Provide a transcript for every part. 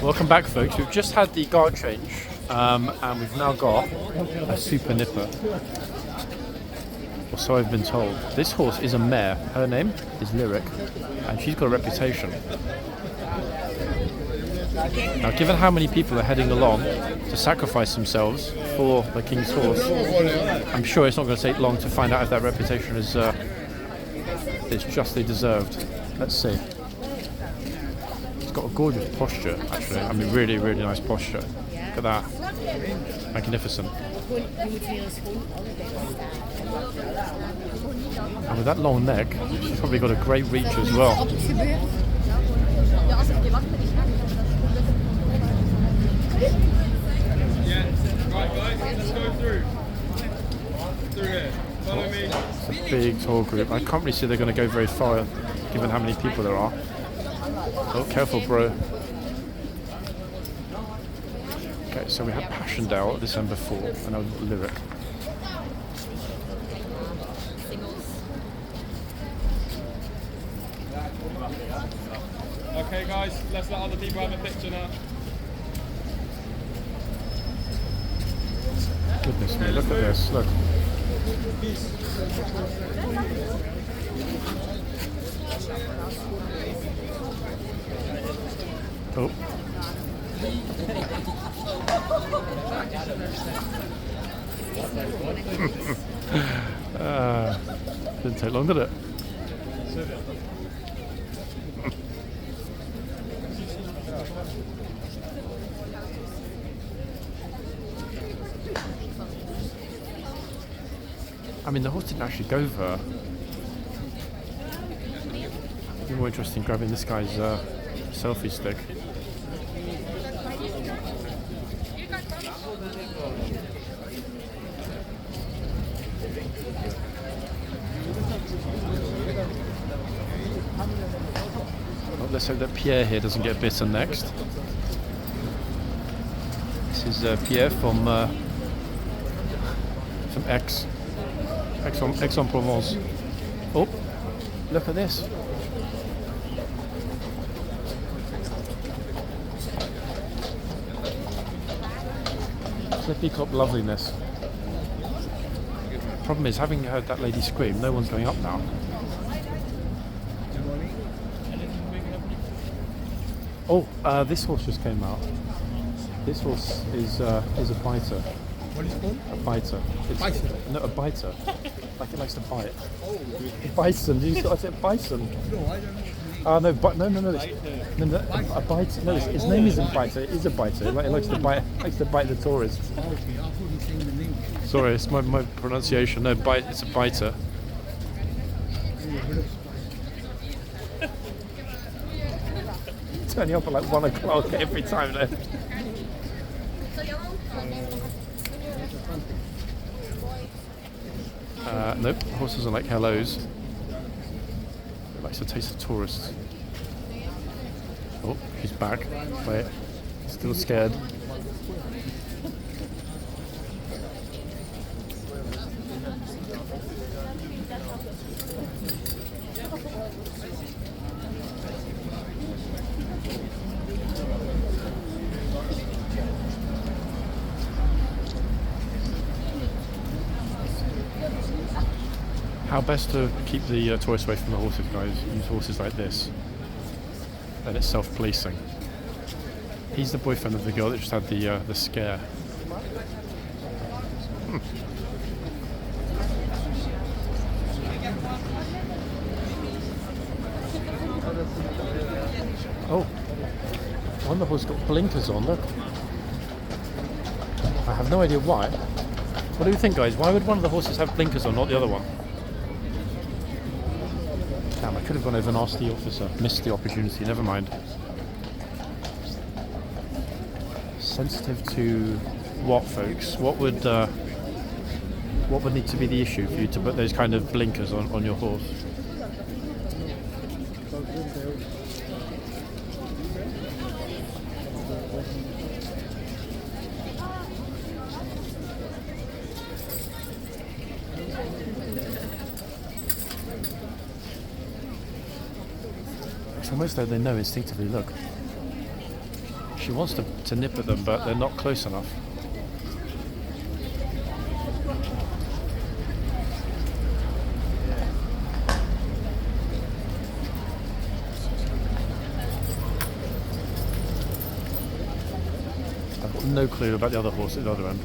Welcome back, folks. We've just had the guard change, and we've now got a super nipper. Or so I've been told. This horse is a mare. Her name is Lyric, and she's got a reputation. Now, given how many people are heading along to sacrifice themselves for the king's horse, I'm sure it's not going to take long to find out if that reputation is justly deserved. Let's see. It's got a gorgeous posture, actually. I mean, really, really nice posture. Look at that. Magnificent. And with that long neck, she's probably got a great reach as well. Right guys, let's go through here. Follow me. It's a big, tall group. I can't really see they're going to go very far, given how many people there are. Oh, careful, bro. Okay, so we have Passchendaele, December 4, and now Lyric. Okay guys, let's let other people have a picture now. Goodness me, look at this, look. Oh. Didn't take long, did it? I mean, the horse didn't actually go there. It'd be more interesting grabbing this guy's selfie stick. Well, let's hope that Pierre here doesn't get bitten next. This is Pierre from Aix-en-Provence. Oh, look at this. Flippy cop loveliness. Problem is, having heard that lady scream, no one's going up now. Oh, this horse just came out. This horse is a biter. What is it called? A biter. Bison? No, a biter. Like it likes to bite. Bison. Did you say I said bison? No, I don't know. No, no. A biter. No, his name isn't biter. It is a biter. It likes to bite. Likes to bite the tourists. Okay, I couldn't see the link. Sorry, it's my pronunciation. No, bite. It's a biter. Turning up at like 1 o'clock every time though. Nope, the horse doesn't like hellos. It likes to taste of tourists. Oh, he's back. Wait, still scared. How best to keep the tourists away from the horses, guys? Use horses like this. And it's self-policing. He's the boyfriend of the girl that just had the scare. Oh, one of the horses got blinkers on, look. I have no idea why. What do you think, guys? Why would one of the horses have blinkers on, not the other one? Damn, I could have gone over and asked the officer. Missed the opportunity, never mind. Sensitive to what, folks? What would need to be the issue for you to put those kind of blinkers on your horse? It's almost like they know instinctively, look. She wants to nip at them, but they're not close enough. I've got no clue about the other horse at the other end,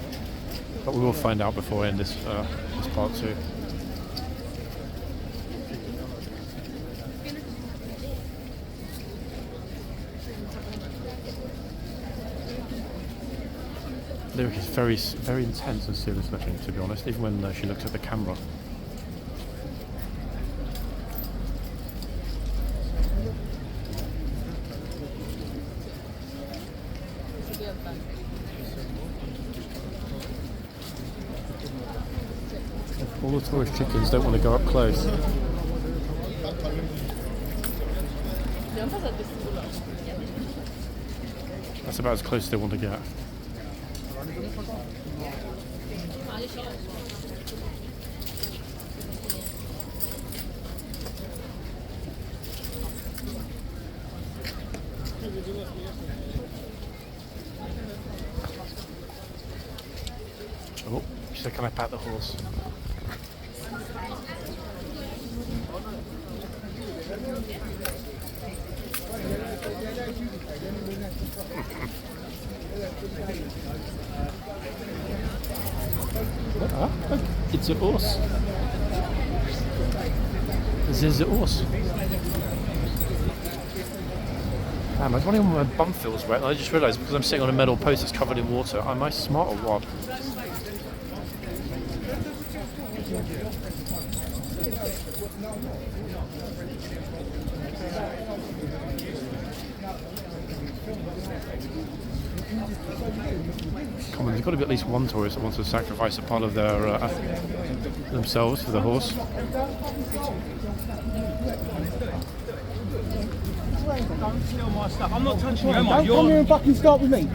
but we will find out before I end this part too. Lyric is very, very intense and serious looking, to be honest, even when she looks at the camera. All the tourist chickens don't want to go up close. That's about as close as they want to get. Oh, she said, can I pat the horse? It's a horse. This is a horse. I was wondering when my bum feels wet, and I just realised because I'm sitting on a metal post that's covered in water, am I smart or what? Come on, there's got to be at least one tourist that wants to sacrifice a part of their themselves for the horse. Don't steal my stuff. I'm not touching you, am I? Don't come here and fucking start with me.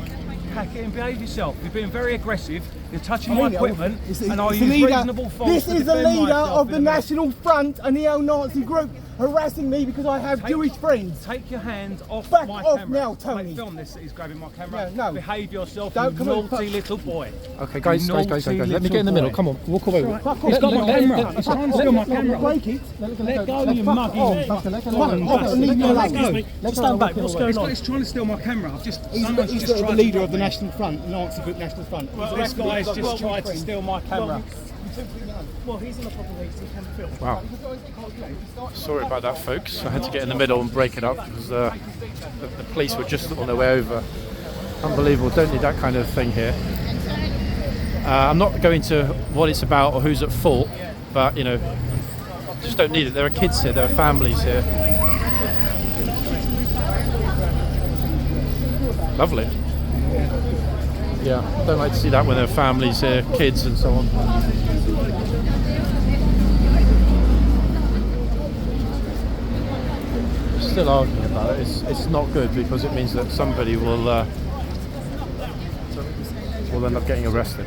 Pack it and behave yourself. You're being very aggressive. You're touching my equipment, and I It's use the leader. reasonable force. This to is the defend leader myself of the in a minute. National Front, a neo-Nazi group, harassing me because I have Jewish friends. Take your hand off Back my off camera. now, Tony. Mate, film this. He's grabbing my camera. Yeah, no. Behave yourself, Don't you come on, naughty little boy. Okay, guys, Naughty let me get in the middle. little Come on, walk away. Fuck off. He's got my camera. He's trying to steal my Let camera. break it. Let go, you muggy. Fuck off and leave me alone. Just stand back. What's going on? He's trying to steal my camera. He's the leader of the National Front, Nazi group National Front. Well, this guy's just tried to steal my camera. Well, he's in the population, he can film. Wow. Sorry about that, folks. I had to get in the middle and break it up because the police were just on their way over. Unbelievable. Don't need that kind of thing here. I'm not going to what it's about or who's at fault, but you know, just don't need it. There are kids here, there are families here. Lovely. Yeah, don't like to see that when there are families here, kids and so on. Still arguing about it. It's not good because it means that somebody will end up getting arrested.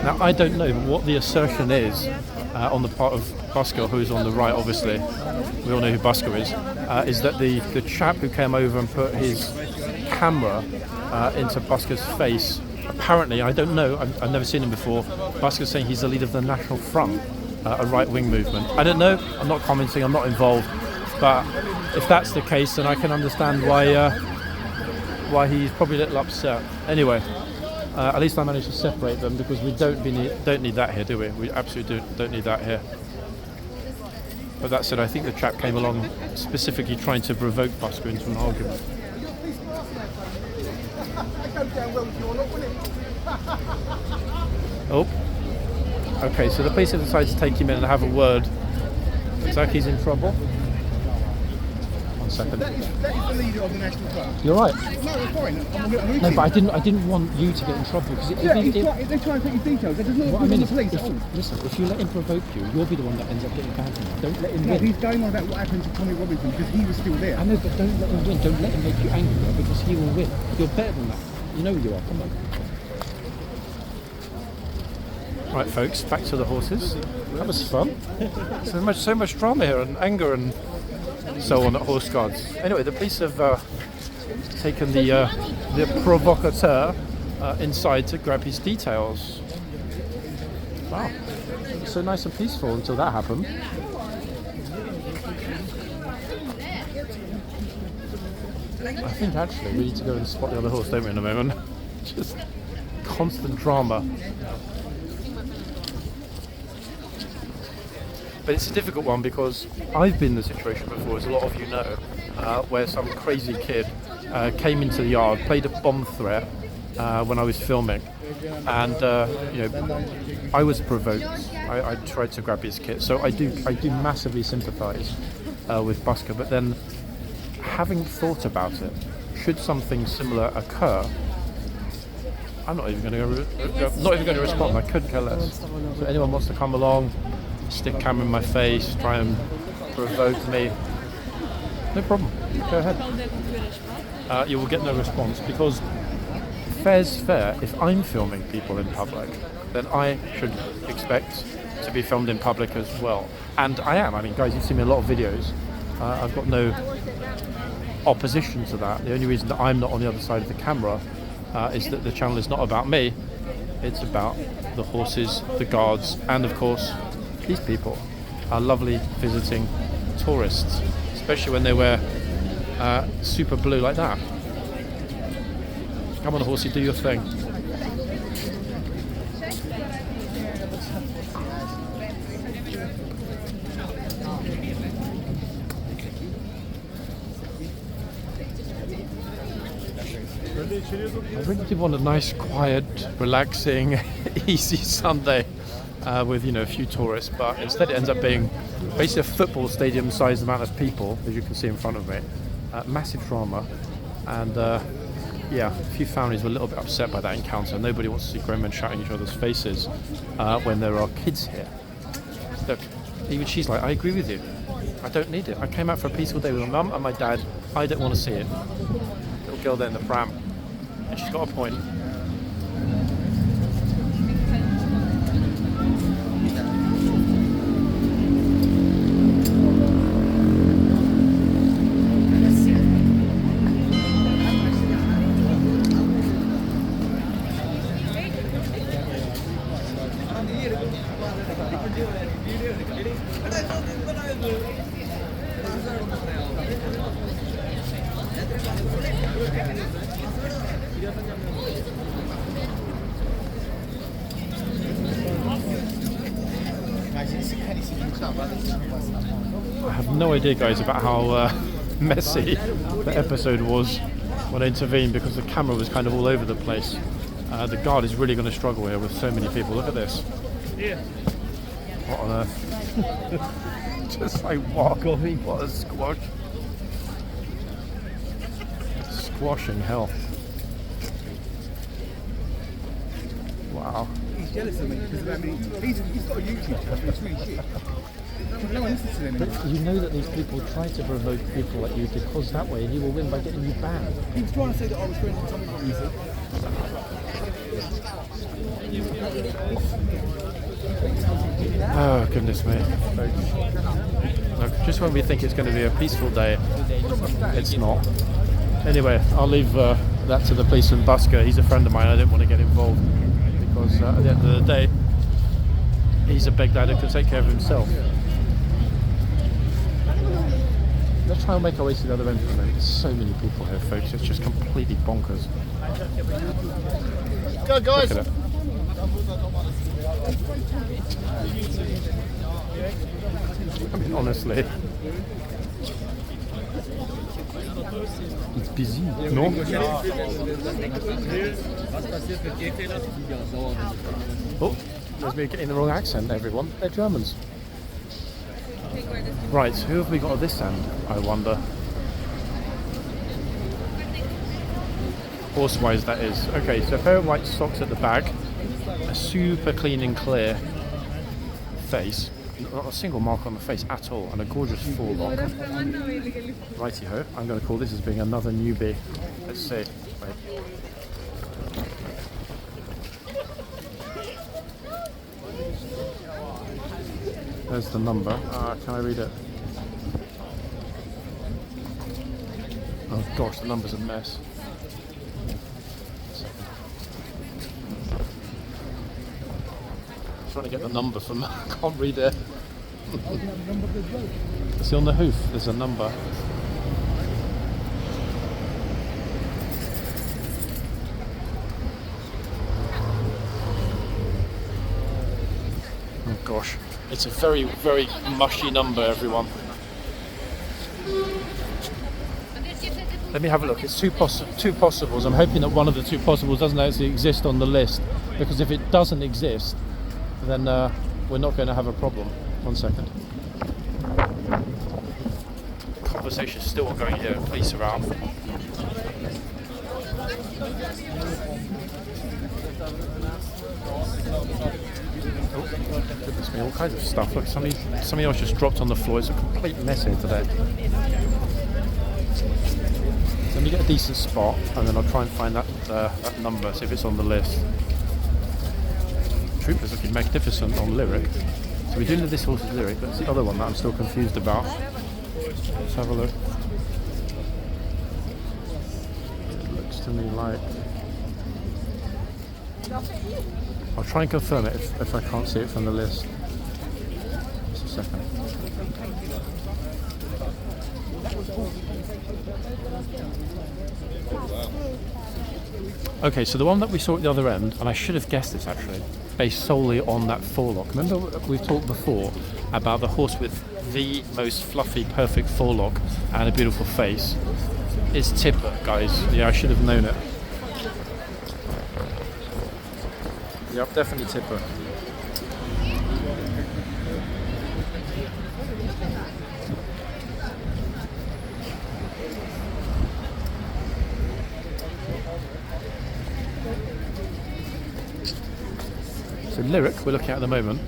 Now I don't know what the assertion is on the part of Busker, who's on the right obviously, we all know who Busker is that the chap who came over and put his camera into Busker's face, apparently, I don't know, I've never seen him before, Busker's saying he's the leader of the National Front, a right-wing movement. I don't know, I'm not commenting, I'm not involved, but if that's the case then I can understand why he's probably a little upset. Anyway, at least I managed to separate them because we don't need that here, do we? We absolutely don't need that here. But that said, I think the chap came along specifically trying to provoke Busker into an argument. Oh, okay, so the police have decided to take him in and have a word. Looks like he's in trouble. 1 second. That is the leader of the National Front. You're right. No, it's fine. I'm No, but I didn't want you to get in trouble because Yeah, if they try and take his details, they're just not what I mean the is, police. if you let him provoke you, you'll be the one that ends up getting banned from it. Don't let him No, win. he's going on about what happened to Tommy Robinson because he was still there. I know, but don't let him win. Don't let him make you angrier because he will win. You're better than that. You know you are. Come on. Right, folks, back to the horses. That was fun. So much drama here and anger and so on at Horse Guards. Anyway, the police have taken the provocateur inside to grab his details. Wow, so nice and peaceful until that happened. I think actually we need to go and spot the other horse, don't we, in a moment? Just constant drama. But it's a difficult one because I've been in the situation before, as a lot of you know, where some crazy kid came into the yard, played a bomb threat when I was filming, and you know, I was provoked. I tried to grab his kit, so I do massively sympathise with Busker. But then, having thought about it, should something similar occur, I'm not even going to respond. I couldn't care less. So anyone wants to come along, stick camera in my face, try and provoke me, no problem, go ahead. You will get no response, because fair's fair. If I'm filming people in public, then I should expect to be filmed in public as well. And I am. I mean, guys, you've seen me in a lot of videos. I've got no opposition to that. The only reason that I'm not on the other side of the camera is that the channel is not about me. It's about the horses, the guards, and of course these people, our lovely visiting tourists, especially when they wear super blue like that. Come on, horsey, do your thing. I really do want a nice, quiet, relaxing, easy Sunday with, you know, a few tourists, but instead it ends up being basically a football stadium sized amount of people, as you can see in front of me. Massive drama, and yeah, a few families were a little bit upset by that encounter. Nobody wants to see grown men shouting in each other's faces when there are kids here. Look, even she's like, I agree with you. I don't need it. I came out for a peaceful day with my mum and my dad. I don't want to see it. Little girl there in the pram. And she's got a point. I have no idea, guys, about how messy the episode was when I intervened, because the camera was kind of all over the place. The guard is really going to struggle here with so many people. Look at this. What on earth? Just like what? What a squash. Squashing hell. Wow. He's jealous of me because I mean, he's got a YouTube channel. It's really shit. No one listens to him anymore. You know that these people try to provoke people like you, because that way he will win by getting you banned. He was trying to say that I was friends with Tommy Robinson. Oh goodness me. Look, just when we think it's going to be a peaceful day, it's not. Anyway, I'll leave that to the police and Busker. He's a friend of mine. I don't want to get involved, because at the end of the day, he's a big lad who can take care of himself. Let's try and make our way to the other end for a minute. There's so many people here, folks. It's just completely bonkers. Go, guys! Look at it. I mean, honestly, it's busy, no? Oh, there's me getting the wrong accent, everyone. They're Germans. Right, who have we got at this end, I wonder? Horsewise, that is. Okay, so a pair of white socks at the back, a super clean and clear face, not a single mark on the face at all, and a gorgeous forelock. Righty-ho, I'm going to call this as being another newbie. Let's see. Wait. There's the number. Can I read it? Oh gosh, the number's a mess. I'm trying to get the number from. I can't read it. See on the hoof, there's a number. Oh gosh, it's a very, very mushy number, everyone. Let me have a look. It's two possibles. I'm hoping that one of the two possibles doesn't actually exist on the list, because if it doesn't exist, then we're not going to have a problem. 1 second. Conversation's still ongoing here. Police are out. Oh, goodness me, all kinds of stuff. Look, something else just dropped on the floor. It's a complete mess here today. So let me get a decent spot, and then I'll try and find that number, see if it's on the list. Trooper's looking magnificent on lyric. So we do know this horse's lyric, but it's the other one that I'm still confused about. Let's have a look. It looks to me like... I'll try and confirm it if I can't see it from the list. Just a second. Okay, so the one that we saw at the other end, and I should have guessed this actually, based solely on that forelock. Remember we've talked before about the horse with the most fluffy, perfect forelock and a beautiful face. It's Tipper, guys. Yeah, I should have known it. Yep, definitely Tipper. So lyric we're looking at the moment,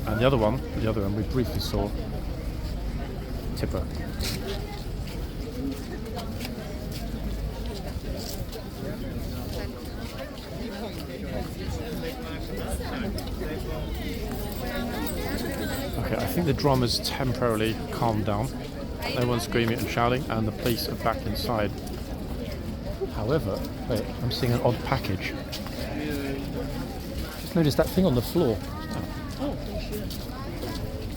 and the other one we briefly saw, Tipper. Okay, I think the drum has temporarily calmed down. No one's screaming and shouting, and the police are back inside. However, wait, I'm seeing an odd package. Just noticed that thing on the floor.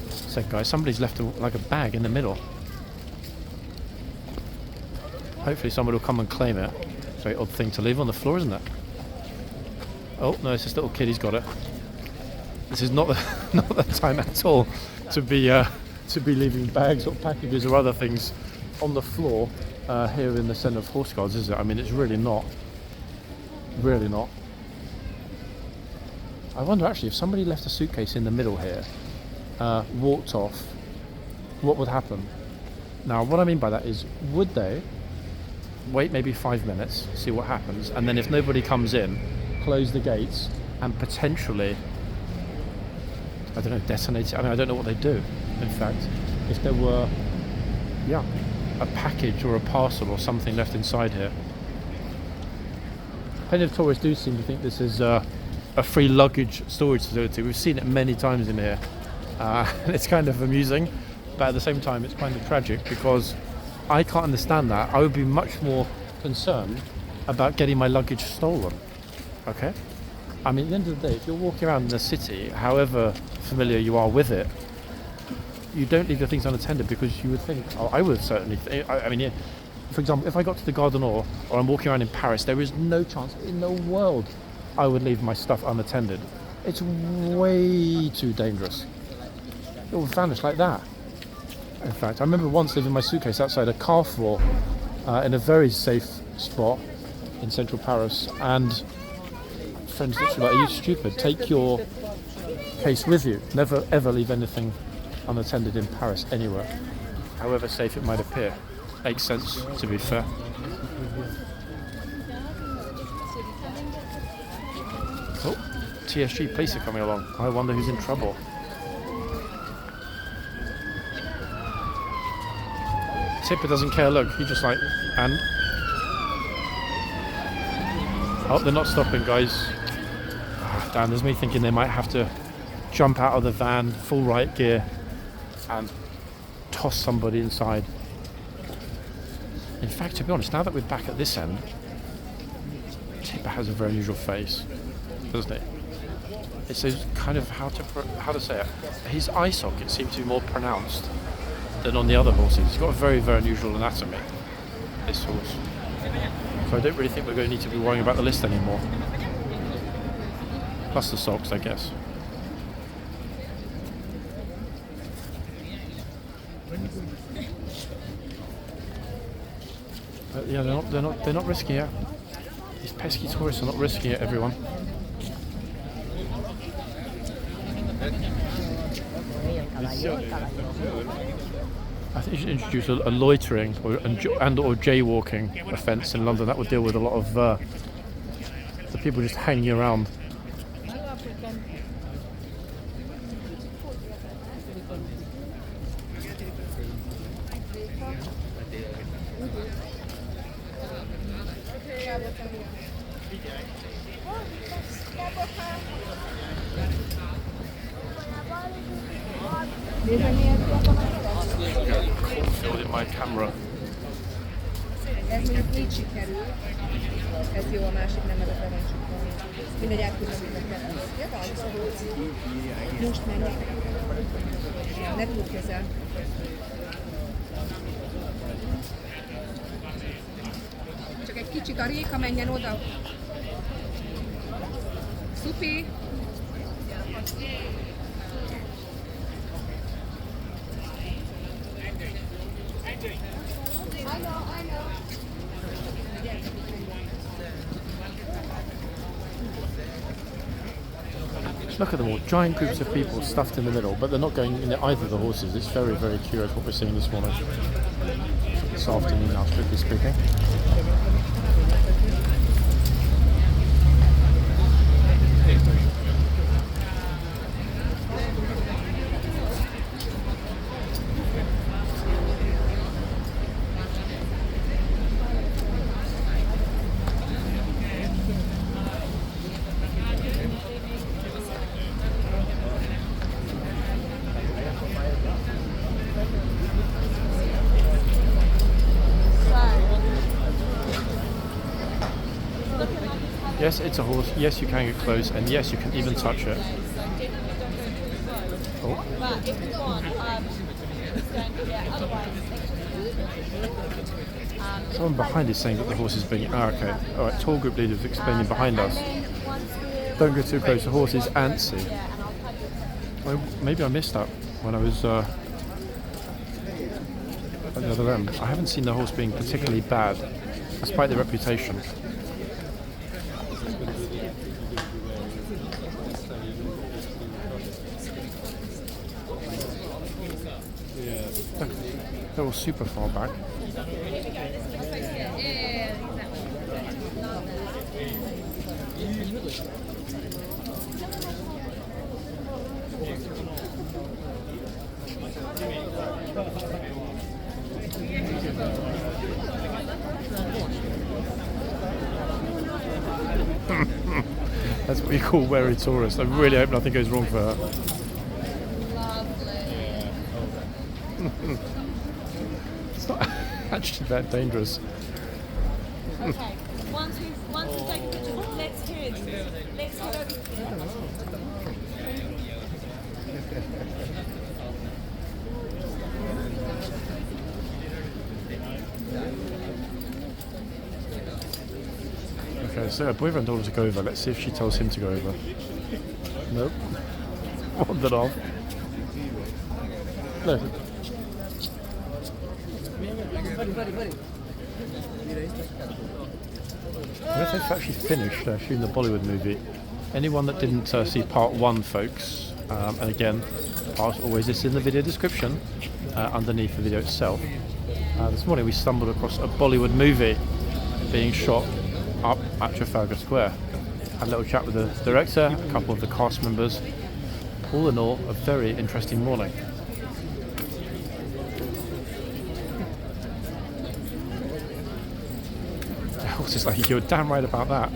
So guys, somebody's left like a bag in the middle. Hopefully somebody will come and claim it. Very odd thing to leave on the floor, isn't it? Oh no, it's this little kid, he's got it. This is not the time at all to be leaving bags or packages or other things on the floor here in the centre of horseguards, is it? I mean, it's really not. Really not. I wonder actually if somebody left a suitcase in the middle here, walked off, what would happen? Now, what I mean by that is, would they wait maybe 5 minutes, see what happens, and then if nobody comes in, close the gates and potentially, I don't know, detonate it? I mean, I don't know what they do. In fact, if there were, yeah, a package or a parcel or something left inside here. Plenty of tourists do seem to think this is a free luggage storage facility. We've seen it many times in here. And it's kind of amusing, but at the same time it's kind of tragic, because I can't understand that. I would be much more concerned about getting my luggage stolen. Okay? I mean, at the end of the day, if you're walking around in the city, however familiar you are with it, you don't leave your things unattended, because you would think, oh, I would certainly, I mean, yeah, for example, if I got to the Gare du Nord or I'm walking around in Paris, there is no chance in the world I would leave my stuff unattended. It's way too dangerous. It will vanish like that. In fact, I remember once leaving my suitcase outside a Carrefour in a very safe spot in central Paris, and friends literally like, are you stupid? Take your case with you. Never ever leave anything unattended in Paris anywhere, however safe it might appear. Makes sense, to be fair. Oh, TSG police are coming along. I wonder who's in trouble. Tipper doesn't care, look, he just like, and... Oh, they're not stopping, guys. Oh, damn, there's me thinking they might have to jump out of the van, full right gear, and toss somebody inside. In fact, to be honest, now that we're back at this end, Tipper has a very unusual face, doesn't it? It's kind of how to say it. His eye socket seems to be more pronounced than on the other horses. He's got a very, very unusual anatomy, this horse. So I don't really think we're going to need to be worrying about the list anymore. Plus the socks, I guess. But yeah, they're not risking it. These pesky tourists are not risking it, everyone. I think you should introduce a loitering or jaywalking offence in London. That would deal with a lot of the people just hanging around. Filled in my camera. Ez mondjuk így sikerül. Ez jó, a másik nem, ez a parancsuk van. Mindegy, elkülönbözőnek kell. Most menjek. Ne túl közel. Csak egy kicsit a Réka menjen oda. Szupi! Look at them all, giant groups of people stuffed in the middle, but they're not going in either of the horses. It's very, very curious what we're seeing this morning. This afternoon now, strictly speaking. Yes, it's a horse. Yes, you can get close, and yes, you can even touch it. Oh. Someone behind is saying that the horse is being... Oh, okay. Alright, tour group leader is explaining behind us. Don't go too close, the horse is antsy. Well, maybe I missed that when I was at the other end. I haven't seen the horse being particularly bad, despite the reputation. They're all super far back. That's what you call wary tourist. I really hope nothing goes wrong for her. It's not actually that dangerous. Okay, once we take a picture, let's head over here. Okay, so her boyfriend told her to go over. Let's see if she tells him to go over. Nope. Wandered off. No. I guess they've actually finished shooting the Bollywood movie. Anyone that didn't see part 1, folks, and again, part always is in the video description underneath the video itself. This morning we stumbled across a Bollywood movie being shot up at Trafalgar Square. Had a little chat with the director, a couple of the cast members. All in all, a very interesting morning. The horse is like, you're damn right about that.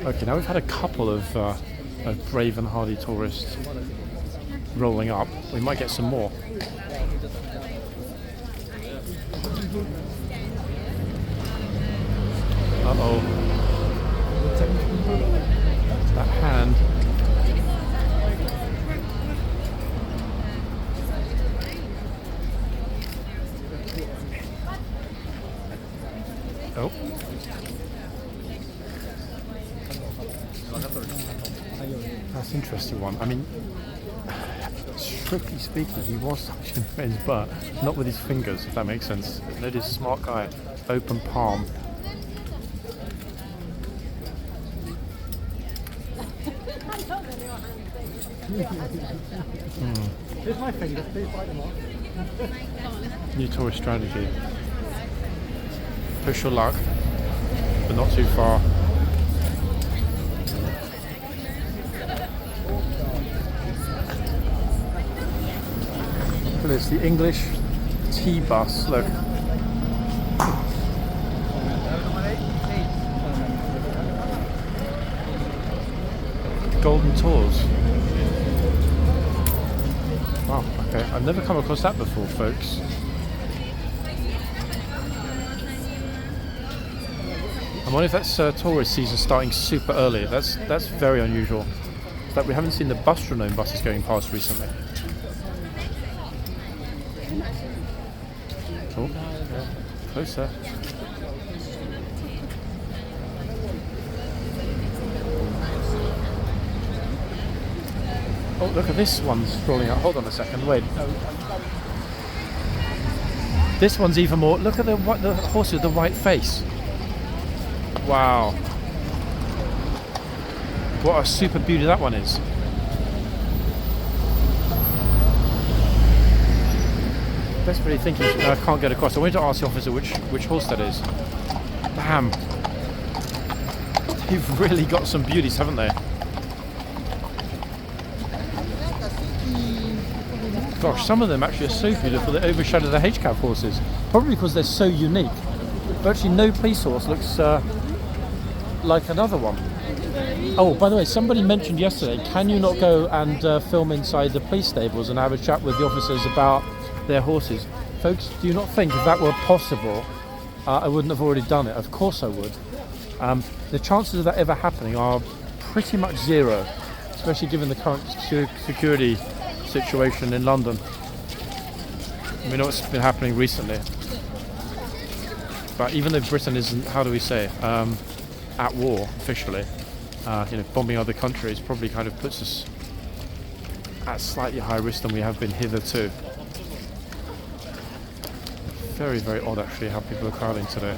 Okay, now we've had a couple of brave and hardy tourists rolling up. We might get some more. Uh-oh. That hand. Oh. That's an interesting one. I mean, strictly speaking, he was touching his butt, not with his fingers, if that makes sense. Notice, smart guy, open palm. Here's my fingers, please bite them off. New tourist strategy. Push your luck, but not too far. Look, it's the English T-bus, look. Golden Tours. Wow, okay, I've never come across that before, folks. I wonder if that's tourist season starting super early. That's very unusual. In fact, we haven't seen the bus-renome buses going past recently. Oh, yeah. Closer. Oh, look at this one's rolling out. Hold on a second, wait. This one's even more. Look at the horse with the white face. Wow. What a super beauty that one is. Desperately thinking I can't get across. I wanted to ask the officer which horse that is. Damn. They've really got some beauties, haven't they? Gosh, some of them actually are so beautiful they overshadow the H-cab horses. Probably because they're so unique. Virtually no police horse looks like another one. Oh, by the way, somebody mentioned yesterday, can you not go and film inside the police stables and have a chat with the officers about their horses? Folks, do you not think if that were possible, I wouldn't have already done it? Of course I would. The chances of that ever happening are pretty much zero, especially given the current security situation in London. We know what's been happening recently. But even though Britain isn't, how do we say, at war officially, bombing other countries probably kind of puts us at slightly higher risk than we have been hitherto. Very, very odd actually how people are crowding today.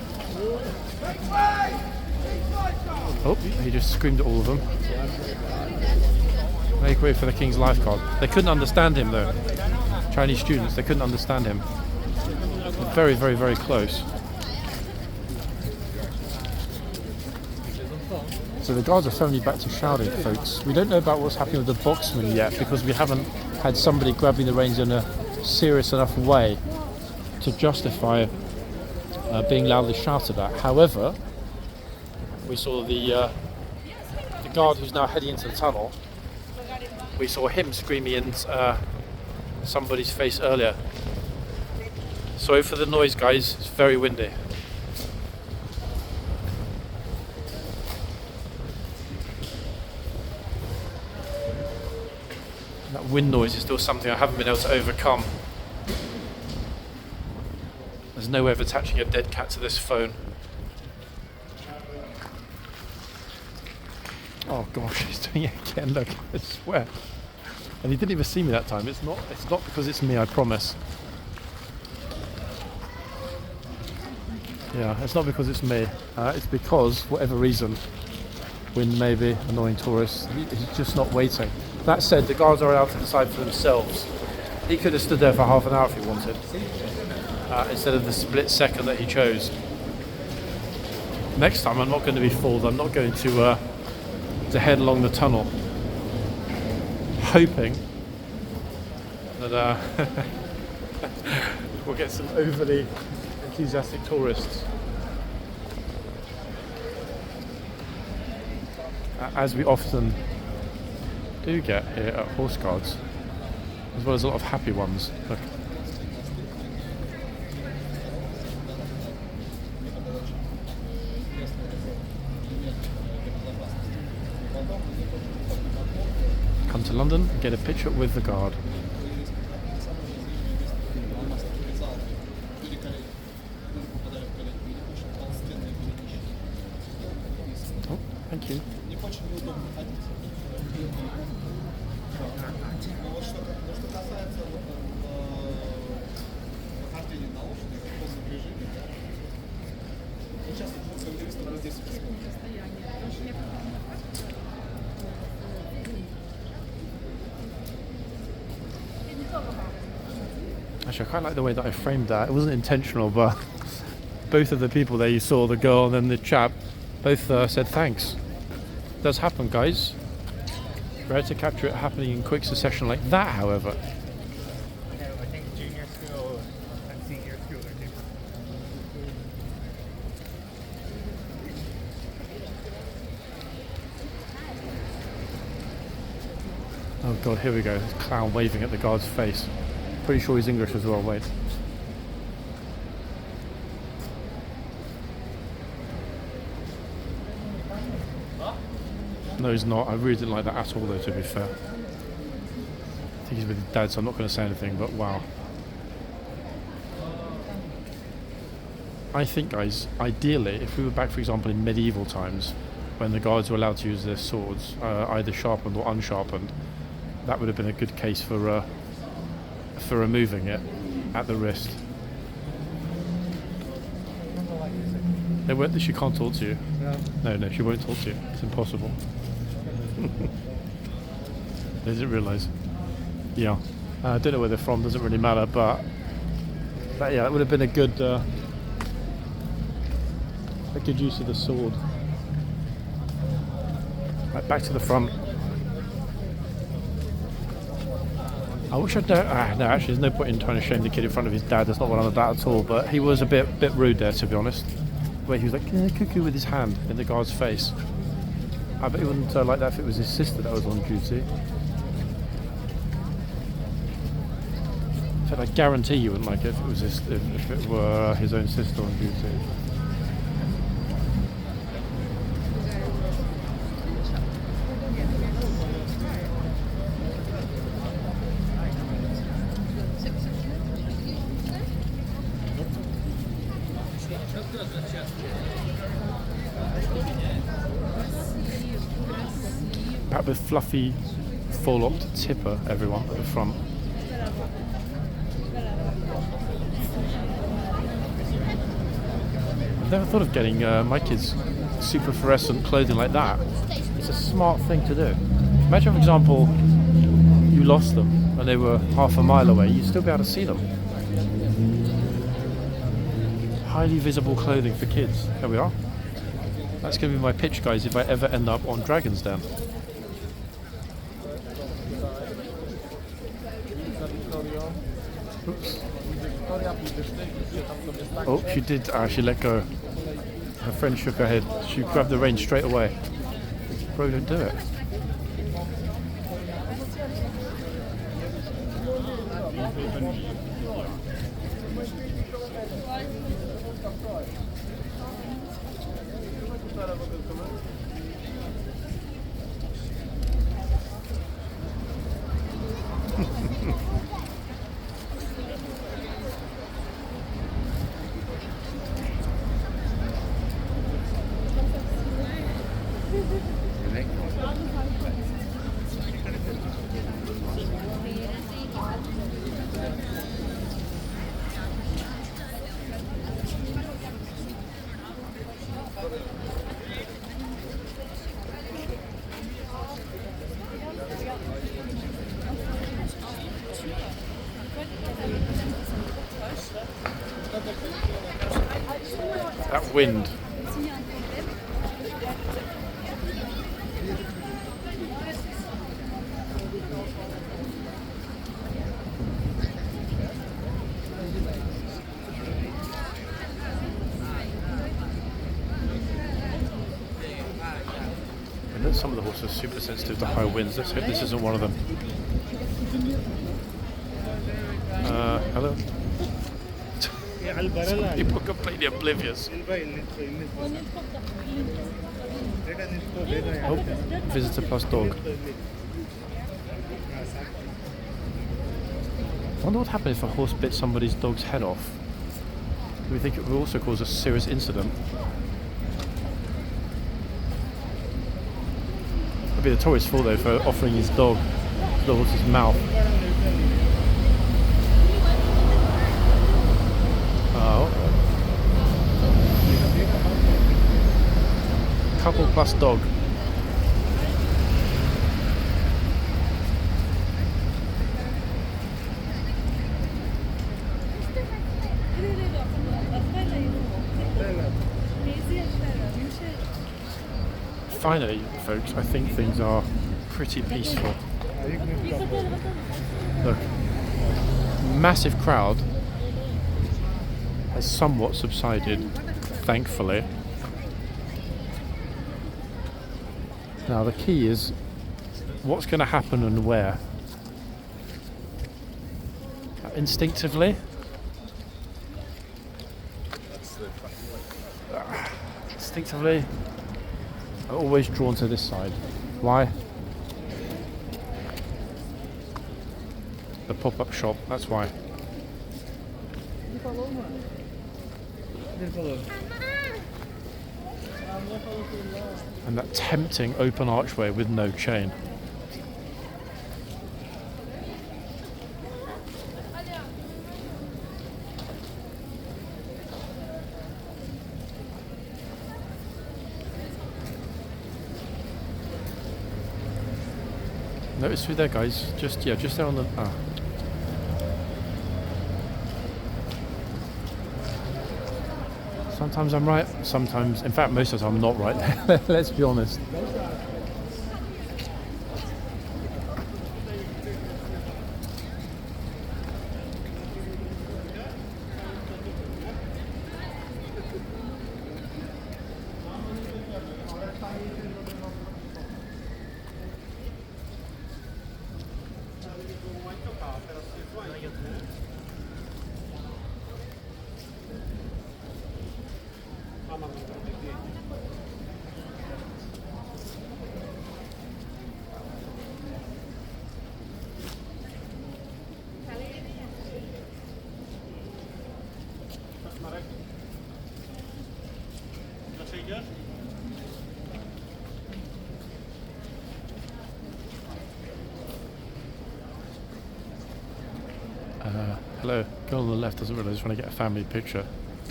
Oh, he just screamed at all of them. Make way for the King's Lifeguard. They couldn't understand him though. Chinese students, they couldn't understand him. Very, very, very close. So the guards are finally back to shouting, folks. We don't know about what's happening with the boxman yet because we haven't had somebody grabbing the reins in a serious enough way to justify being loudly shouted at. However, we saw the guard who's now heading into the tunnel. We saw him screaming in somebody's face earlier. Sorry for the noise, guys. It's very windy. That wind noise is still something I haven't been able to overcome. There's no way of attaching a dead cat to this phone. Oh gosh, he's doing it again, look, I swear. And he didn't even see me that time. It's not because it's me, I promise. Yeah, it's not because it's me. It's because, for whatever reason, wind maybe, annoying tourists, he's just not waiting. That said, the guards are allowed to decide for themselves. He could have stood there for half an hour if he wanted, instead of the split second that he chose. Next time I'm not going to be fooled. I'm not going to head along the tunnel, hoping that we'll get some overly enthusiastic tourists. as we often do get here at Horse Guards, as well as a lot of happy ones. Look. Come to London and get a picture with the guard. Oh, thank you. Actually, I quite like the way that I framed that. It wasn't intentional, but both of the people there, you saw, the girl and then the chap, both said thanks. It does happen, guys. Rare to capture it happening in quick succession like that, however. I think junior school and senior school are different. Oh god, here we go. This clown waving at the guard's face. Pretty sure he's English as well, wait. No, he's not. I really didn't like that at all, though, to be fair. I think he's with his dad, so I'm not going to say anything, but wow. I think, guys, ideally, if we were back, for example, in medieval times, when the guards were allowed to use their swords, either sharpened or unsharpened, that would have been a good case for removing it at the wrist. They won't. She can't talk to you. No, she won't talk to you. It's impossible. They didn't realise. Yeah, I don't know where they're from. Doesn't really matter. But yeah, that would have been a good use of the sword. Right, back to the front. I wish I'd know. No, actually, there's no point in trying to shame the kid in front of his dad. That's not what I'm about at all. But he was a bit rude there, to be honest. Where he was like cuckoo with his hand in the guard's face. I bet he wouldn't like that if it was his sister that was on duty. In fact, I guarantee you wouldn't like it if it was if it were his own sister on duty. Back with fluffy, full-opt tipper, everyone at the front. I've never thought of getting my kids super fluorescent clothing like that. It's a smart thing to do. Imagine, for example, you lost them and they were half a mile away, you'd still be able to see them. Highly visible clothing for kids. There we are. That's going to be my pitch, guys, if I ever end up on Dragon's Den. Oops. Oh, she did actually let go. Her friend shook her head. She grabbed the reins straight away. Bro, don't do it. That wind. It some of the horses are super sensitive to high winds. Let's hope this isn't one of them. Hello? People are completely oblivious. Oh, visitor plus dog. I wonder what happened if a horse bit somebody's dog's head off. Do we think it would also cause a serious incident? It'd be the tourist's fault though for offering his dog to the horse's mouth. Oh. Couple plus dog. Finally, folks, I think things are pretty peaceful. Look, massive crowd has somewhat subsided, thankfully. Now the key is what's going to happen and where. Instinctively, I'm always drawn to this side. Why? The pop-up shop, that's why. And that tempting open archway with no chain. Notice through there, guys. Just there on the. Sometimes I'm right. Sometimes, in fact, most of the time I'm not right. Let's be honest. Hello, girl on the left doesn't realise he's trying to get a family picture,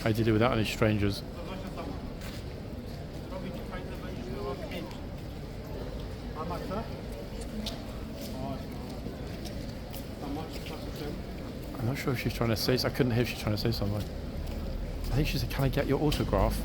ideally without any strangers. I'm not sure if she's trying to say. I couldn't hear if she's trying to say something. I think she said, "Can I get your autograph?"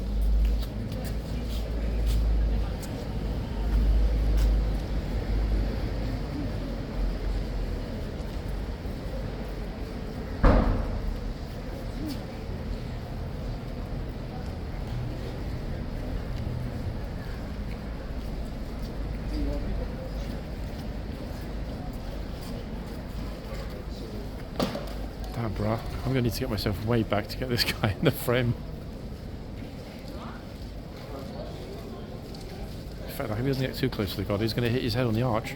Damn, bruh. I'm gonna need to get myself way back to get this guy in the frame. In fact, I hope he doesn't get too close to the guard. He's gonna hit his head on the arch.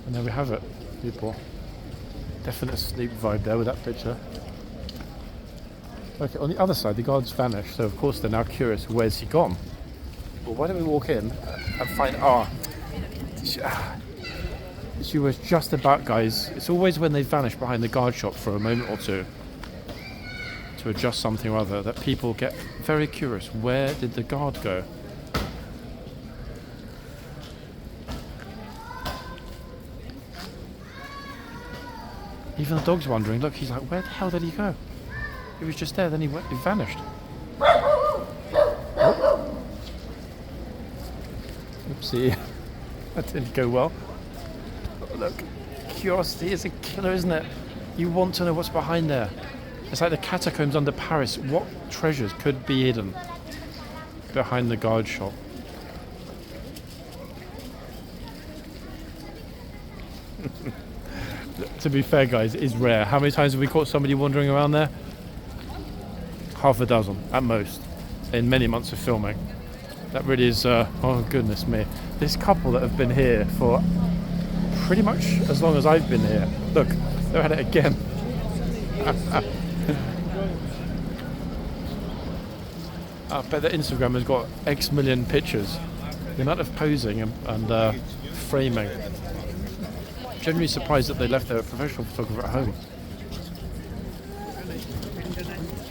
And there we have it, people. Definite sleep vibe there with that picture. Okay, on the other side, the guard's vanished, so of course they're now curious, where's he gone? Well, why don't we walk in and find, she was just about, guys, it's always when they vanish behind the guard shop for a moment or two to adjust something or other that people get very curious. Where did the guard go? Even the dog's wondering. Look, he's like, where the hell did he go? He was just there, then he vanished. Oh. Oopsie. That didn't go well. Oh, look, curiosity is a killer, isn't it? You want to know what's behind there. It's like the catacombs under Paris. What treasures could be hidden behind the guard shop? To be fair, guys, it is rare. How many times have we caught somebody wandering around there? Half a dozen at most in many months of filming. That really is, oh goodness me. This couple that have been here for pretty much as long as I've been here. Look, they're at it again. I bet their Instagram has got X million pictures. The amount of posing and framing. Generally surprised that they left their professional photographer at home.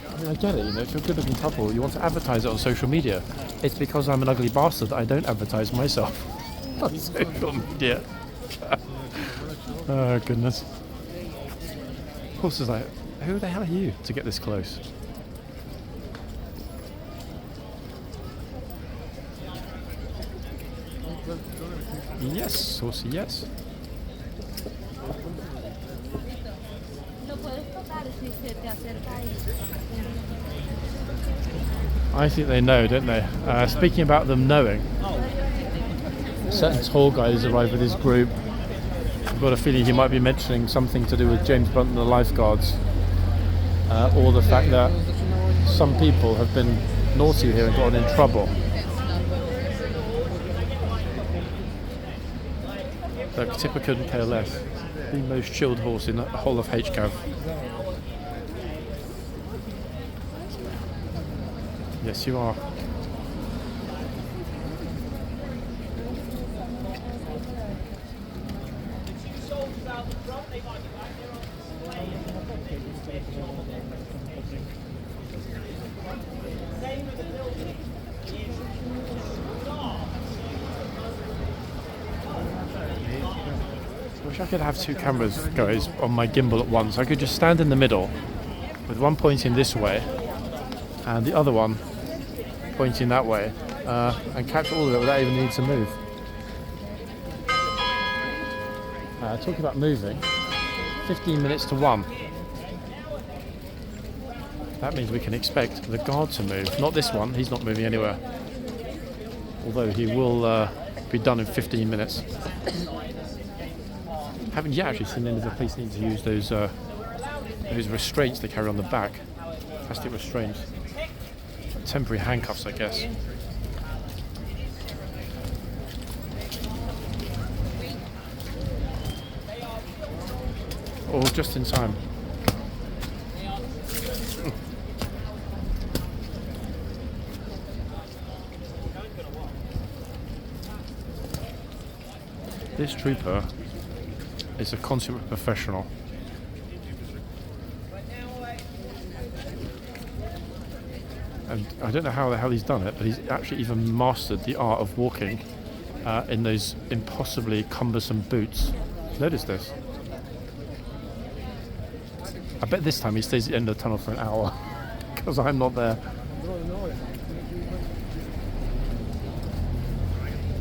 I mean, I get it, you know, if you're a good looking couple, you want to advertise it on social media. It's because I'm an ugly bastard that I don't advertise myself on social media. Oh, goodness. Horse is like, who the hell are you to get this close? Yes, horsey, yes. Lo puedes tocar si se te acerca ahí. I think they know, don't they? Speaking about them knowing, a certain tall guy has arrived with his group. I've got a feeling he might be mentioning something to do with James Blunt and the lifeguards, or the fact that some people have been naughty here and gotten in trouble. Look, Tipper couldn't care less. The most chilled horse in the whole of HCAV. Yes, you are. I wish I could have two cameras, guys, on my gimbal at once. I could just stand in the middle with one pointing this way and the other one pointing that way, and catch all of it without even needing to move. Talking about moving, 15 minutes to 1. That means we can expect the guard to move. Not this one, he's not moving anywhere. Although he will be done in 15 minutes. Haven't yet actually seen any of the police need to use those restraints they carry on the back. Plastic restraints. Temporary handcuffs, I guess. Oh, just in time. This trooper is a consummate professional. And I don't know how the hell he's done it, but he's actually even mastered the art of walking in those impossibly cumbersome boots. Notice this. I bet this time he stays at the end of the tunnel for an hour, because I'm not there.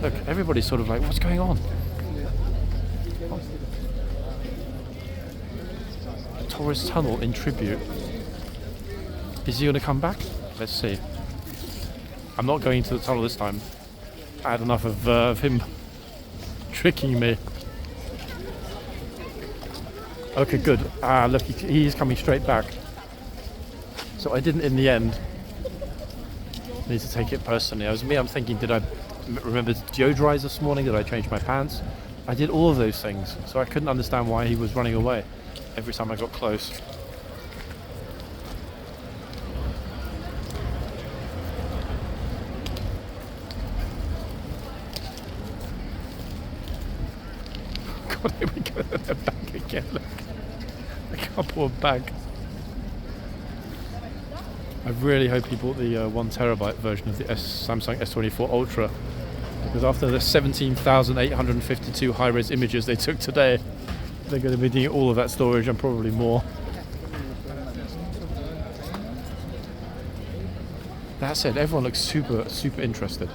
Look, everybody's sort of like, what's going on? Tourist tunnel in tribute. Is he going to come back? Let's see. I'm not going to the tunnel this time. I had enough of him tricking me. Okay, good. Look, he's coming straight back. So I didn't, in the end, need to take it personally. I'm thinking, did I remember deodorize this morning? Did I change my pants? I did all of those things, so I couldn't understand why he was running away every time I got close. God, here we go, they're back again, look. A couple of bags. I really hope he bought the 1TB version of the Samsung S24 Ultra, because after the 17,852 high-res images they took today, they're going to be needing all of that storage and probably more. That said, everyone looks super interested.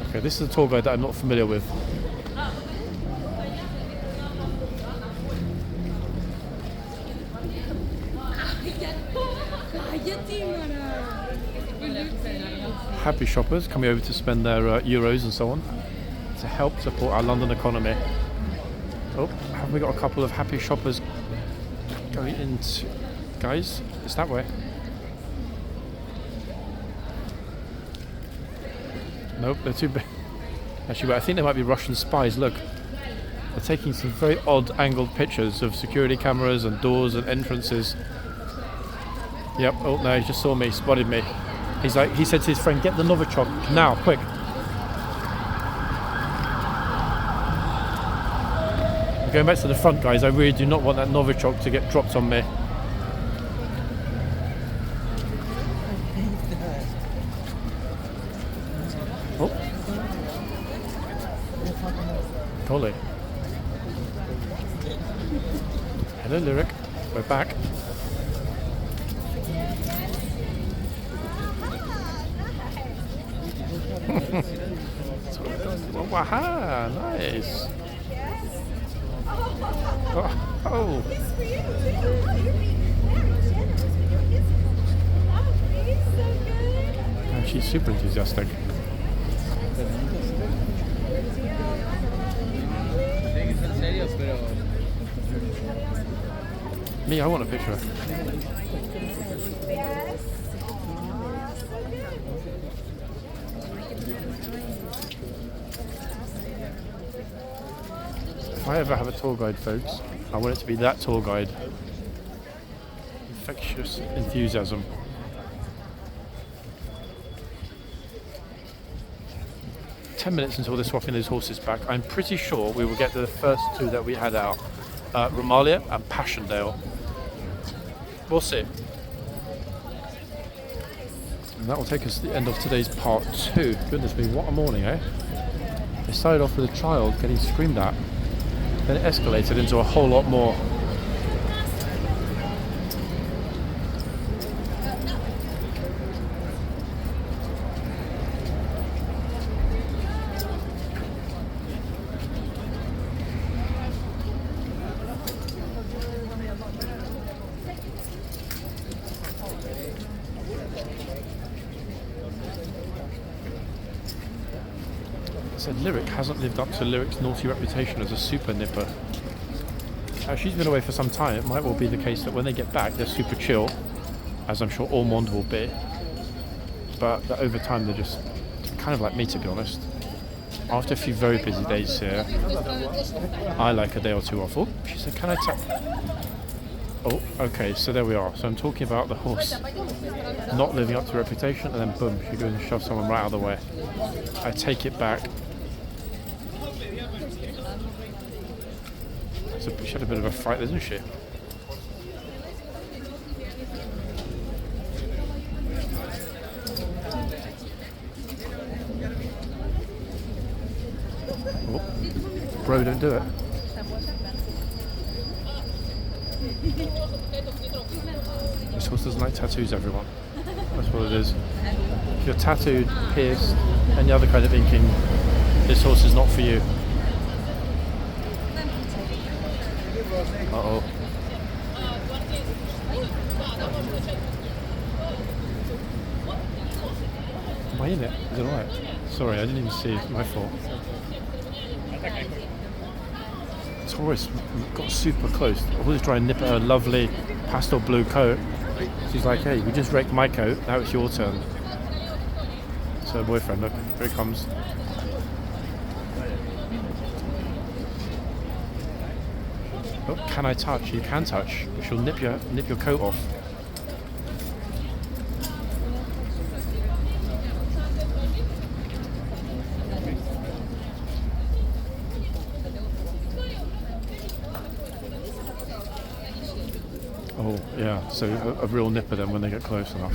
Okay, this is a tour guide that I'm not familiar with. Happy shoppers coming over to spend their euros and so on to help support our London economy. Oh, have we got a couple of happy shoppers going into... Guys, it's that way. Nope, they're too big. Actually, I think they might be Russian spies. Look, they're taking some very odd angled pictures of security cameras and doors and entrances. Yep, oh no, he just saw me, spotted me. He said to his friend, get the Novichok now, quick. I'm going back to the front, guys. I really do not want that Novichok to get dropped on me. Oh. Golly. Hello, Lyric. We're back. Waha, nice. Oh. Oh, she's super enthusiastic. Me, I want a picture. If I ever have a tour guide, folks, I want it to be that tour guide. Infectious enthusiasm. Minutes until they're swapping those horses back. I'm pretty sure we will get the first two that we had out. Romalia and Passchendaele. We'll see. And that will take us to the end of today's part 2. Goodness me, what a morning, eh? It started off with a child getting screamed at. Then it escalated into a whole lot more. Lyric hasn't lived up to Lyric's naughty reputation as a super nipper. She's been away for some time. It might well be the case that when they get back they're super chill, as I'm sure Ormond will be, but that over time they're just kind of like me, to be honest. After a few very busy days here, I like a day or two off. Oh, she said, can I Oh, okay, so there we are. So I'm talking about the horse not living up to reputation, and then boom, she goes and shoves someone right out of the way. I take it back. So she had a bit of a fight, isn't she? Oh, bro, don't do it. This horse doesn't like tattoos, everyone. That's what it is. If you're tattooed, pierced, any other kind of inking, this horse is not for you. Uh-oh. Am I in it? Is it alright? Sorry, I didn't even see it. My fault. Taurus got super close. I was trying to nip at her lovely pastel blue coat. She's like, hey, you just wrecked my coat, now it's your turn. So her boyfriend, look, here he comes. Oh, can I touch? You can touch. She'll nip your coat off. Oh, yeah, so a real nipper then when they get close enough.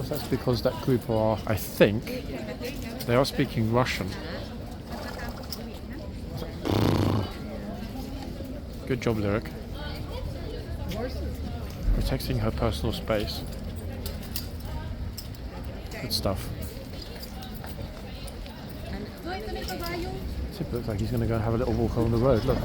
course, that's because that group are, I think, they are speaking Russian. Good job, Lyric. Protecting her personal space. Good stuff. Tip looks like he's going to go and have a little walk along the road. Look.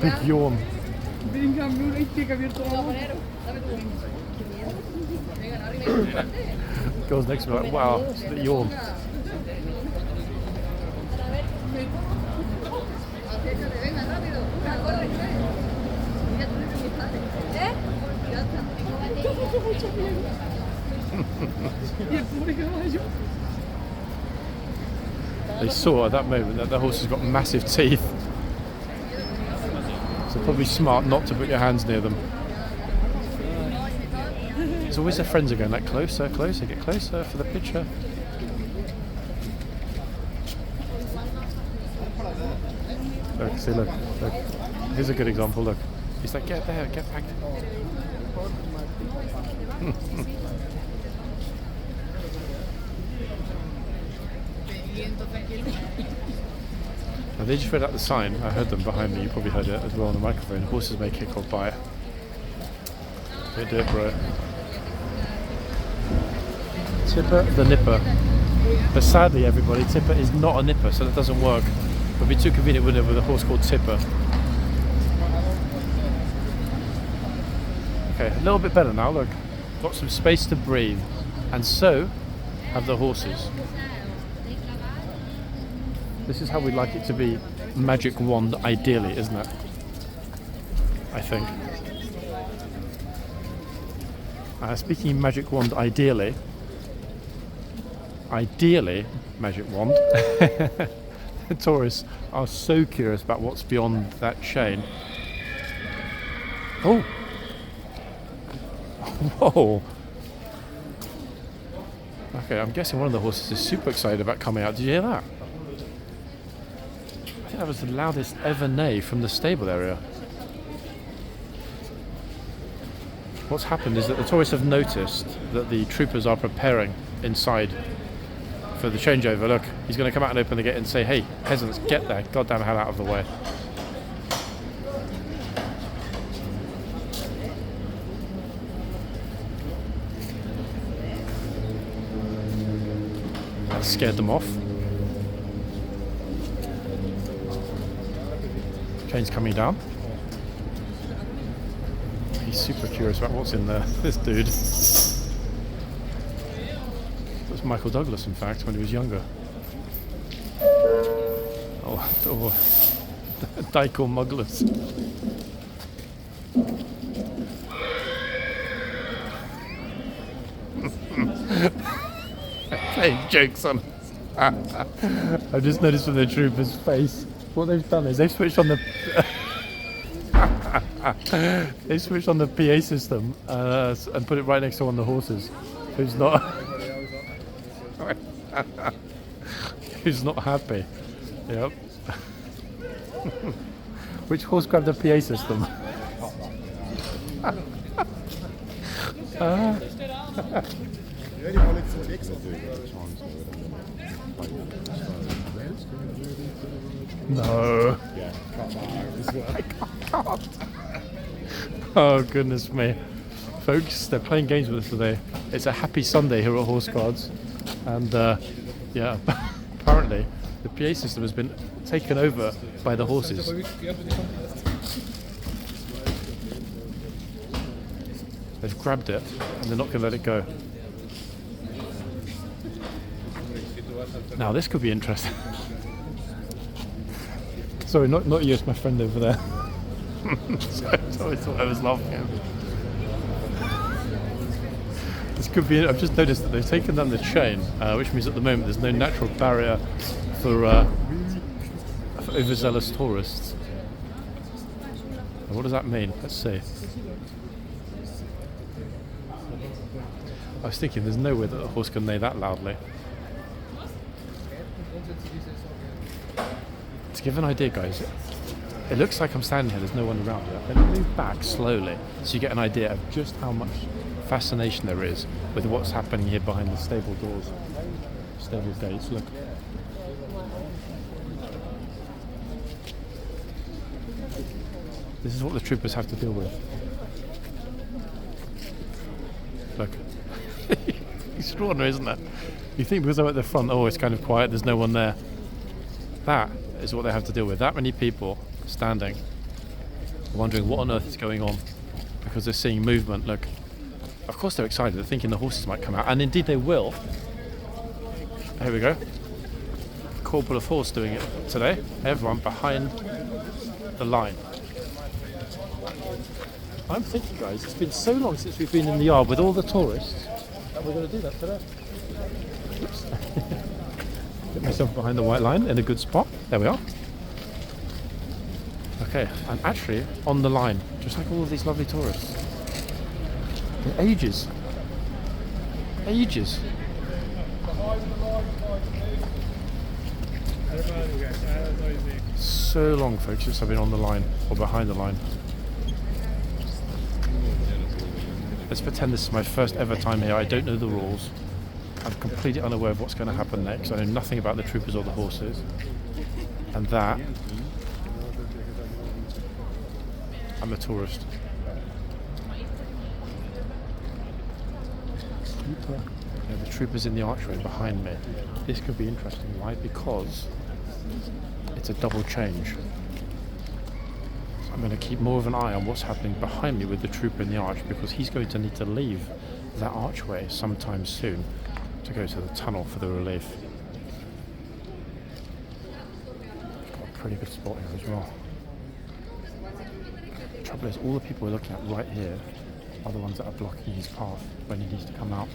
Big yawn. Girls next to me like, wow, it's a bit yawn. They saw at that moment that the horse has got massive teeth. So probably smart not to put your hands near them. It's always their friends are going like closer, closer, get closer for the picture. Look, see, look. Here's a good example, look. He's like, get there, get back. Now, they just read out the sign. I heard them behind me. You probably heard it as well on the microphone. Horses may kick or bite. They do it, bro. Tipper the nipper. But sadly, everybody, Tipper is not a nipper, so that doesn't work. It would be too convenient, wouldn't it, with a horse called Tipper? Okay, a little bit better now, look. Got some space to breathe. And so have the horses. This is how we'd like it to be. Magic wand, ideally, isn't it? I think. Speaking magic wand, ideally, magic wand. The tourists are so curious about what's beyond that chain. Oh! Whoa! Okay, I'm guessing one of the horses is super excited about coming out. Did you hear that? I think that was the loudest ever neigh from the stable area. What's happened is that the tourists have noticed that the troopers are preparing inside for the changeover. Look, he's going to come out and open the gate and say, hey, peasants, get there, goddamn hell out of the way. That scared them off. Chain's coming down. He's super curious about what's in there, this dude. That's Michael Douglas, in fact, when he was younger. Oh, Dykel Mugglers. Playing jokes on us. I've just noticed from the trooper's face, what they've done is they've switched on the they switched on the PA system and put it right next to one of the horses, who's not who's not happy. Yep. Which horse grabbed the PA system? No. I can't. Oh goodness me. Folks, they're playing games with us today. It's a happy Sunday here at Horseguards. And yeah, apparently the PA system has been taken over by the horses. They've grabbed it and they're not going to let it go. Now this could be interesting. Sorry, not you, it's my friend over there. Sorry, I was laughing at me. This could be. I've just noticed that they've taken down the chain, which means at the moment there's no natural barrier for overzealous tourists. And what does that mean? Let's see. I was thinking there's no way that the horse can neigh that loudly. To give an idea, guys, it looks like I'm standing here, there's no one around here. Let me move back slowly so you get an idea of just how much fascination there is with what's happening here behind the stable doors, stable gates. Look. This is what the troopers have to deal with. Look. Extraordinary, isn't it? You think because I'm at the front, oh, it's kind of quiet, there's no one there. That is what they have to deal with. That many people standing, wondering what on earth is going on because they're seeing movement. Look. Of course they're excited. They're thinking the horses might come out. And indeed they will. Here we go. Corporal of Horse doing it today. Everyone behind the line. I'm thinking, guys, it's been so long since we've been in the yard with all the tourists that we're going to do that today. Oops. Get myself behind the white line in a good spot. There we are. Okay, I'm actually on the line, just like all of these lovely tourists. In ages. Ages. So long, folks, since I've been on the line or behind the line. Let's pretend this is my first ever time here. I don't know the rules. I'm completely unaware of what's going to happen next. I know nothing about the troopers or the horses. And that, I'm a tourist. Yeah, the troopers in the archway behind me. This could be interesting. Why? Because it's a double change. So I'm going to keep more of an eye on what's happening behind me with the trooper in the arch, because he's going to need to leave that archway sometime soon to go to the tunnel for the relief. Got a pretty good spot here as well. The trouble is, all the people we're looking at right here are the ones that are blocking his path when he needs to come out.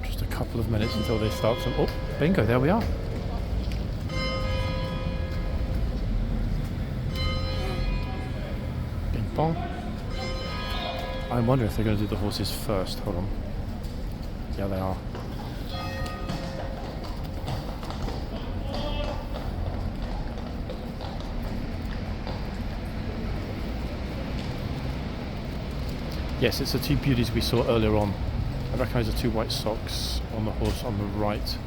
Just a couple of minutes until they start some... Oh, bingo, there we are. Bong. I'm wondering if they're going to do the horses first. Hold on. Yeah, they are. Yes, it's the two beauties we saw earlier on. I recognise the two white socks on the horse on the right.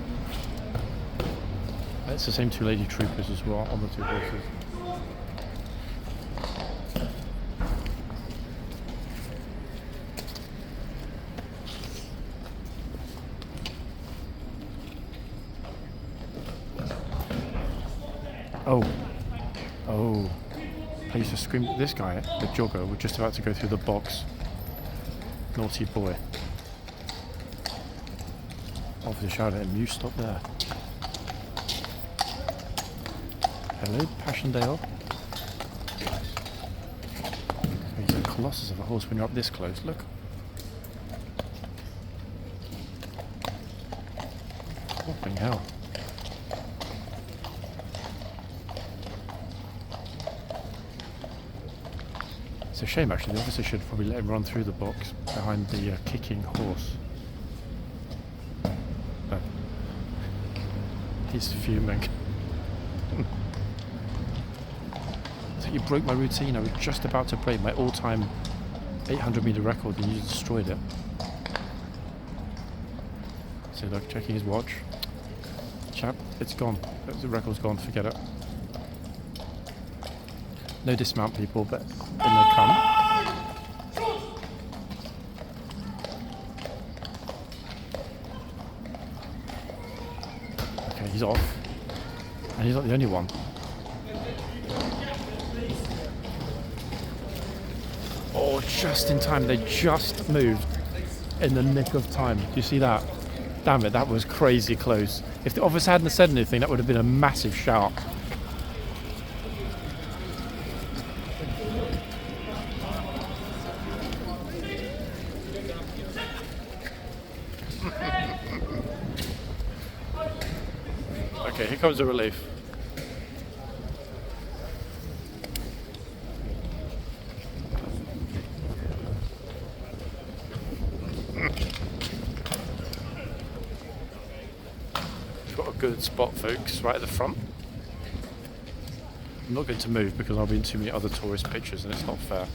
It's the same two lady troopers as well on the two horses. Oh. I used to scream at this guy, the jogger, was just about to go through the box. Naughty boy. Officer shouted at him, "You stop there." Hello, Passchendaele. He's a colossus of a horse when you're up this close, look. Whopping hell. It's a shame, actually. The officer should probably let him run through the box behind the kicking horse. But he's fuming. So you broke my routine. I was just about to break my all-time 800-meter record, and you destroyed it. So look, checking his watch. Chap, it's gone. The record's gone. Forget it. No dismount, people, but in they come. Okay, he's off. And he's not the only one. Oh, just in time. They just moved in the nick of time. Do you see that? Damn it, that was crazy close. If the officer hadn't said anything, that would have been a massive shout. Okay, here comes the relief. We've got a good spot, folks, right at the front. I'm not going to move because I'll be in too many other tourist pictures and it's not fair.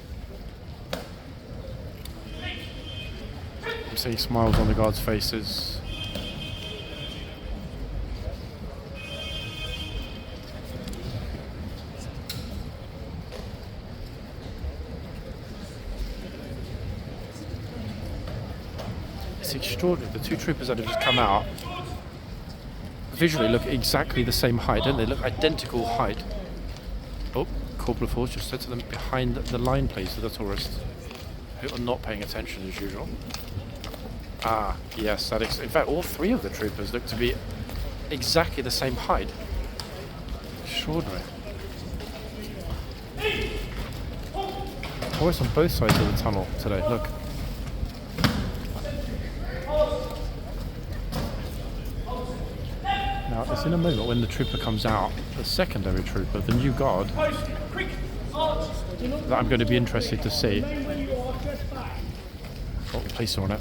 I'm seeing smiles on the guards' faces. It's extraordinary. The two troopers that have just come out visually look exactly the same height, don't they? Look identical height. Oh, Corporal of Horse just said to them, behind the line please, to the tourists who are not paying attention as usual. Ah, yes, that is. In fact, all three of the troopers look to be exactly the same height. Extraordinary. Tourists on both sides of the tunnel today, look. Now, it's in a moment when the trooper comes out, the secondary trooper, the new guard, that I'm going to be interested to see. Oh, police are on it.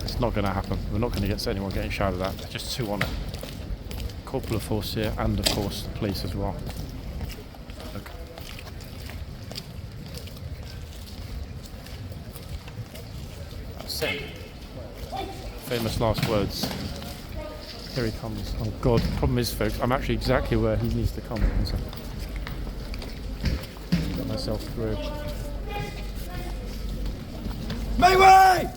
It's not going to happen. We're not going to get anyone getting shouted at. There's just two on it. Corporal of Horse here, and of course the police as well. Look. That's it. Famous last words. Here he comes. Oh God, the problem is, folks, I'm actually exactly where he needs to come. So got myself through. Make way!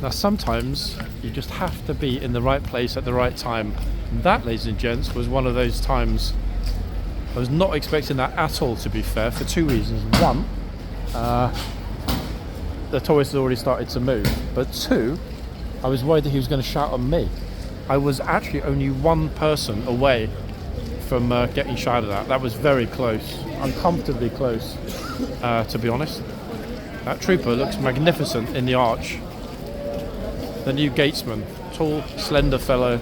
Now sometimes you just have to be in the right place at the right time. And that, ladies and gents, was one of those times. I was not expecting that at all, to be fair, for two reasons. One, the tourists had already started to move. But two, I was worried that he was going to shout at me. I was actually only one person away from getting shouted at. That was very close, uncomfortably close, to be honest. That trooper looks magnificent in the arch. The new gatesman, tall, slender fellow.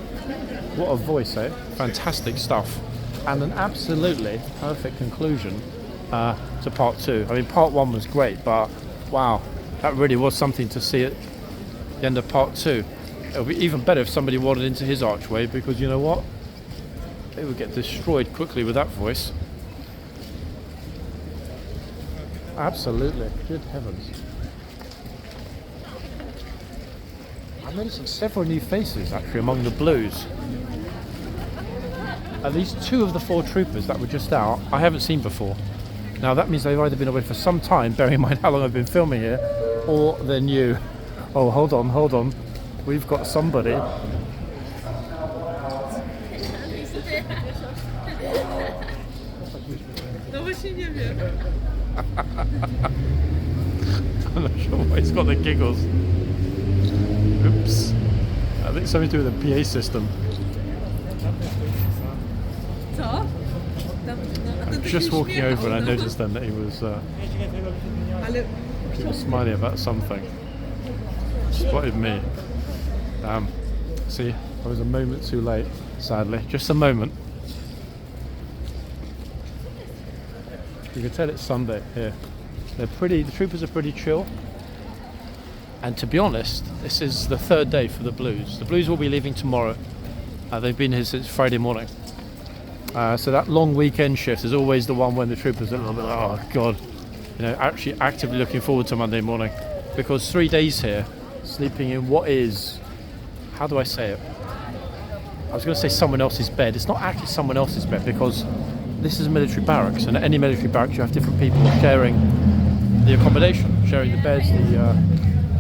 What a voice, eh? Fantastic stuff. And an absolutely perfect conclusion to part two. I mean, part one was great, but wow, that really was something to see at the end of part two. It would be even better if somebody wandered into his archway, because you know what? They would get destroyed quickly with that voice. Absolutely. Good heavens. I'm noticing several new faces actually among the blues. At least two of the four troopers that were just out I haven't seen before. Now that means they've either been away for some time, bearing in mind how long I've been filming here, or they're new. Oh, hold on. We've got somebody. I'm not sure why he's got the giggles. Oops. I think something to do with the PA system. I'm just walking over and I noticed then that he was smiling about something. Spotted me. Damn. See, I was a moment too late, sadly. Just a moment. You can tell it's Sunday here. The troopers are pretty chill. And to be honest, this is the third day for the Blues. The Blues will be leaving tomorrow. They've been here since Friday morning. So that long weekend shift is always the one when the troopers are a little bit like, oh God, actually actively looking forward to Monday morning. Because 3 days here, sleeping in what is, how do I say it? I was going to say someone else's bed. It's not actually someone else's bed, because this is a military barracks, and at any military barracks you have different people sharing the accommodation, sharing the beds, the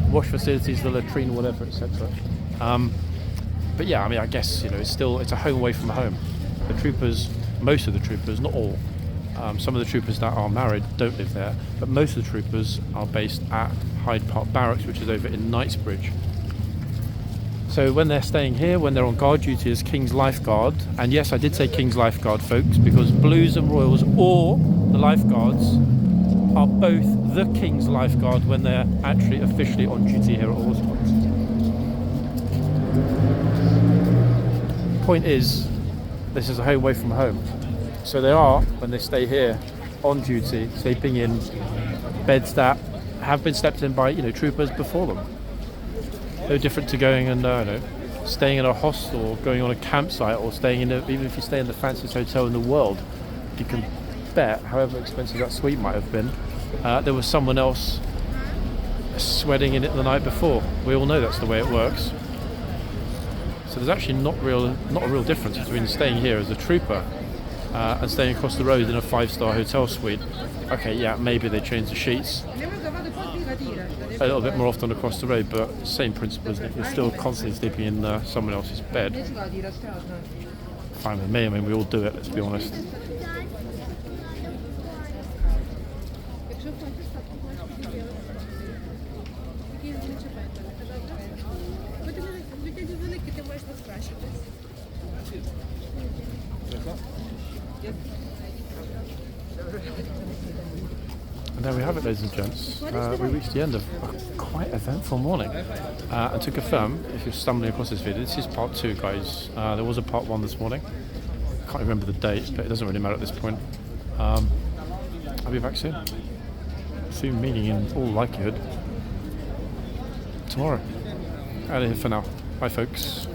wash facilities, the latrine, whatever, etc. But yeah, I mean, I guess it's a home away from home. The troopers, most of the troopers, not all, some of the troopers that are married don't live there, but most of the troopers are based at Hyde Park Barracks, which is over in Knightsbridge. So when they're staying here, when they're on guard duty as King's Lifeguard, and yes, I did say King's Lifeguard, folks, because Blues and Royals or the Lifeguards are both the King's Lifeguard when they're actually officially on duty here at Horseguards. Point is, this is a home away from home. So they are, when they stay here, on duty, sleeping in beds that have been slept in by, troopers before them. No different to going and, staying in a hostel or going on a campsite or staying in even if you stay in the fanciest hotel in the world, you can bet, however expensive that suite might have been, there was someone else sweating in it the night before. We all know that's the way it works. So there's actually not a real difference between staying here as a trooper and staying across the road in a 5-star hotel suite. Okay, yeah, maybe they change the sheets a little bit more often across the road, but same principle, isn't it? You're still constantly sleeping in someone else's bed. Fine with me, I mean, we all do it, let's be honest. And there we have it, ladies and gents. We reached the end of a quite eventful morning. And to confirm, if you're stumbling across this video, this is part 2, guys. There was a part 1 this morning. I can't remember the date, but it doesn't really matter at this point. I'll be back soon. Soon meaning, in all likelihood, tomorrow. Out of here for now. Bye, folks.